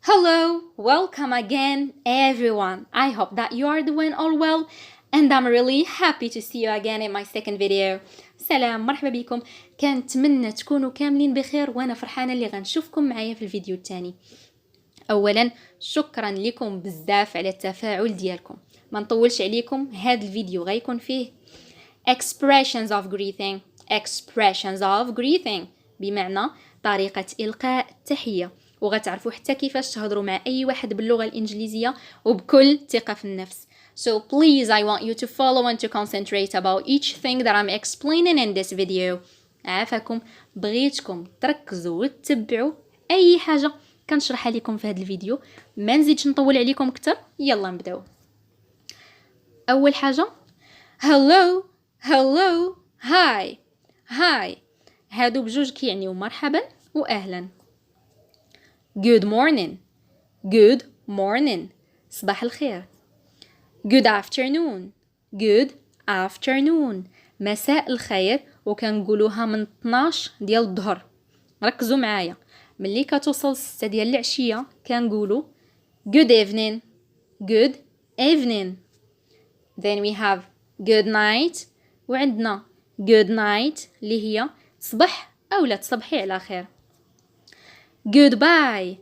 Hello, welcome again, everyone. I hope that you are doing all well, and I'm really happy to see you again in my second video. سلام، مرحبا بكم. كنتمنى تكونوا كاملين بخير وانا فرحانه اللي غنشوفكم معايا في الفيديو الثاني. اولا شكرا لكم بزاف على التفاعل ديالكم. ما نطولش عليكم، هذا الفيديو غيكون فيه expressions of greeting بمعنى طريقه القاء التحيه، وغتعرفوا حتى كيفاش تهضروا مع اي واحد باللغه الانجليزيه وبكل ثقه في النفس. So please, I want you to follow and to concentrate about each thing that I'm explaining in this video. عافاكم، بغيتكم تركزوا وتتبعوا اي حاجه كنشرحها لكم في هذا الفيديو. ما نزيدش نطول عليكم اكثر، يلا نبداو. اول حاجه hello hello hi hi، هادو بجوج كيعنيو مرحبا واهلا. good morning صباح الخير. good afternoon مساء الخير، وكنقولوها من 12 ديال الظهر. ركزوا معايا، ملي كتوصل 6 ديال العشيه كنقولوا good evening. then we have good night، وعندنا good night اللي هي تصبح او لا تصبحي على خير. goodbye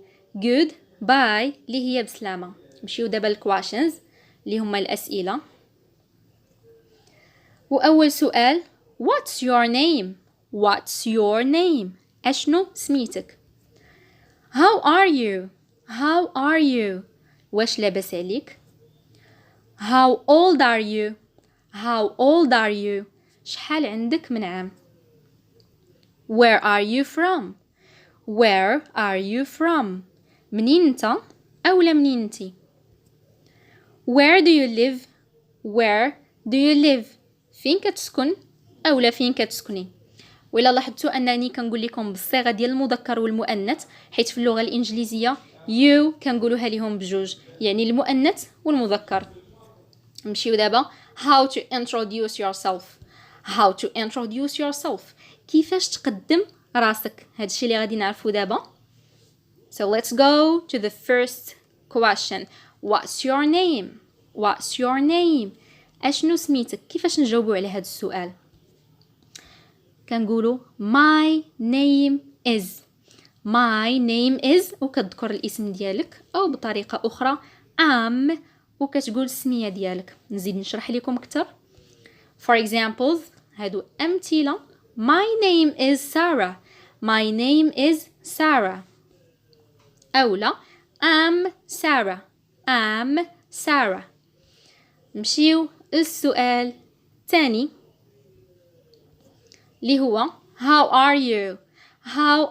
اللي هي بسلامه. نمشيو دابا الكواشنز اللي هما الاسئله. واول سؤال what's your name اشنو سميتك. how are you واش لاباس عليك. how old are you شحال عندك من عام. where are you from منين انت اولا منين انتي. where do you live فين كتسكن اولا فين كتسكني. ولا لاحظتوا انني كنقول لكم بالصيغه ديال المذكر والمؤنث، حيت في اللغه الانجليزيه you كنقولوها لهم بجوج، يعني المؤنث والمذكر. نمشيو دابا how to introduce yourself كيفاش تقدم راسك. هادشي اللي غادي نعرفو دابا. so let's go to the first question. what's your name اشنو سميتك. كيفاش نجاوبوا على هذا السؤال؟ كنقولوا my name is وكتذكر الاسم ديالك، او بطريقه اخرى وكتقول السميه ديالك. نزيد نشرح لكم اكثر. for examples هادو امثله. my name is Sarah اولا I'm Sarah. نمشيو للسؤال الثاني اللي هو how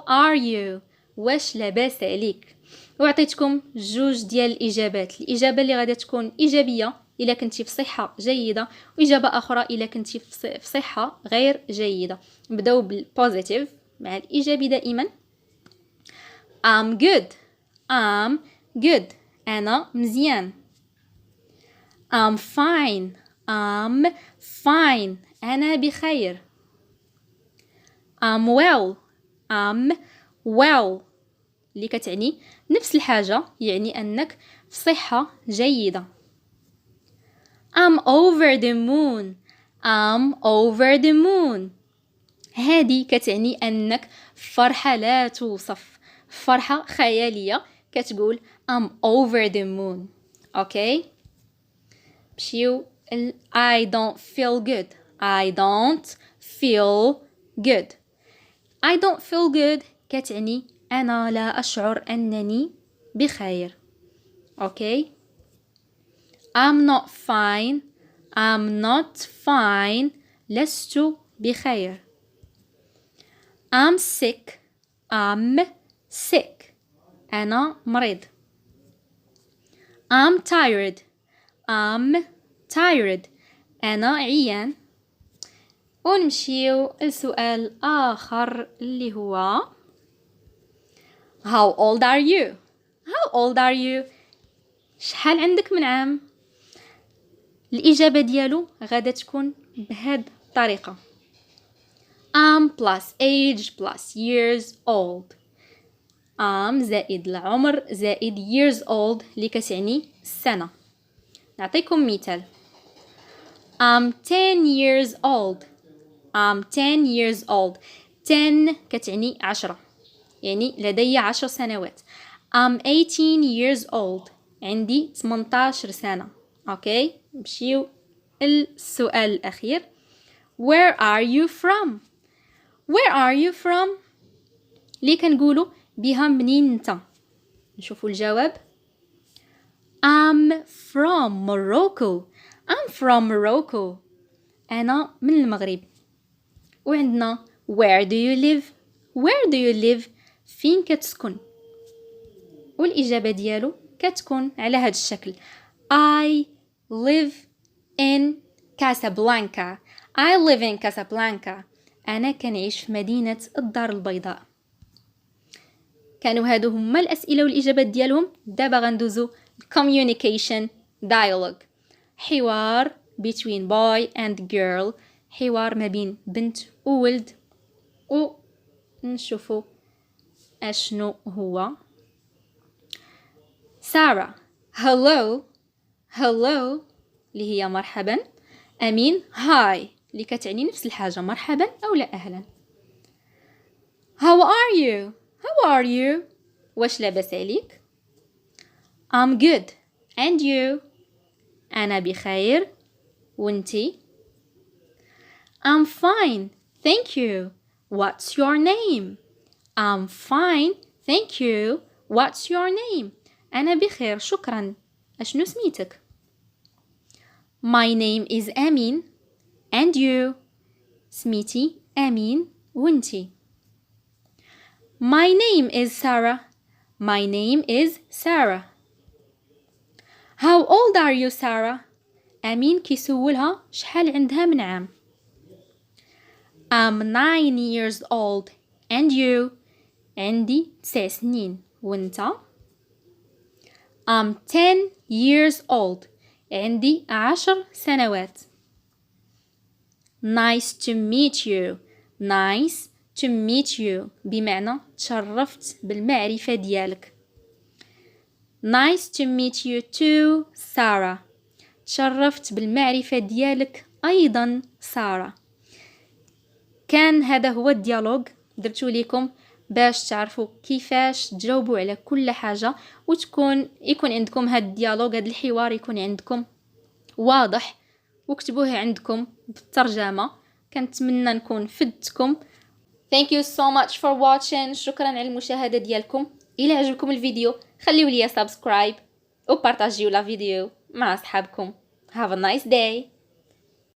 are you واش لاباس عليك. وعطيتكم جوج ديال الاجابات. الاجابه اللي غادي تكون ايجابيه الا كنتي في صحه جيده، واجابه اخرى الا كنتي في صحه غير جيده. نبداو بالبوزيتيف مع الايجابي دائما. I'm good انا مزيان. I'm fine انا بخير. I'm well اللي كتعني نفس الحاجة، يعني أنك في صحة جيدة. I'm over the moon هذه كتعني أنك فرحة لا توصف، فرحة خيالية، كتقول I'm over the moon. أوكي، مشيو I don't feel good كتعني أنا لا أشعر أنني بخير. أوكي، I'm not fine لست بخير. I'm sick أنا مريض. I'm tired أنا عيان. ونمشيو لسؤال آخر اللي هو How old are you شحال عندك من عام. الإجابة ديالو غادة تكون بهاد الطريقة. plus age plus years old. am زائد العمر زائد years old اللي كتعني السنة. نعطيكم مثال. I'm 10 years old. I'm 10 years old. 10 كتعني 10 يعني لدي 10 سنوات. I'm 18 years old. عندي 18 سنة. أوكي نمشيو السؤال الأخير. Where are you from? Where are you from? ليه كنقولوا بها منين انت؟ نشوفوا الجواب. I'm from Morocco. I'm from Morocco. أنا من المغرب. وعندنا where do you live? Where do you live? فين كتسكن؟ والإجابة ديالو كتكون على هذا الشكل. I live in Casablanca. I live in Casablanca. أنا كنعيش في مدينة الدار البيضاء. كانوا هادو هما الأسئلة والإجابات ديالهم. دابا غندوزو communication dialogue. حوار between boy and girl. حوار ما بين بنت وولد. ونشوفو أشنو هو. سارة hello. hello اللي هي مرحبا. أمين hi اللي كتعني نفس الحاجة مرحبا أو لا أهلا. how are you? how are you? واش لاباس عليك؟ I'm good and you? أنا بخير وانتي؟ I'm fine thank you. What's your name? I'm fine thank you. What's your name? أنا بخير شكرا. أشنو سميتك؟ My name is Amin and you? سميتي أمين وانتي؟ My name is Sarah. My name is Sarah. How old are you Sarah? أمين كيسولها شحال عندها من عام. I'm 9 years old and you? عندي 9 سنين وانت؟ I'm 10 years old. عندي 10 سنوات. Nice to meet you. Nice to meet you بمعنى تشرفت بالمعرفة ديالك. Nice to meet you too Sarah. تشرفت بالمعرفة ديالك أيضا سارة. كان هذا هو الديالوج درتو ليكم باش تعرفوا كيفاش تجاوبوا على كل حاجة يكون عندكم هذا الديالوج هذا الحوار يكون عندكم واضح وكتبوه عندكم بالترجمة. كنتمنى نكون فدتكم. Thank you so much for watching. شكرا على المشاهدة ديالكم. إلى عجبكم الفيديو خليوا لي سبسكرايب وبارطاجيو لا فيديو مع أصحابكم. Have a nice day.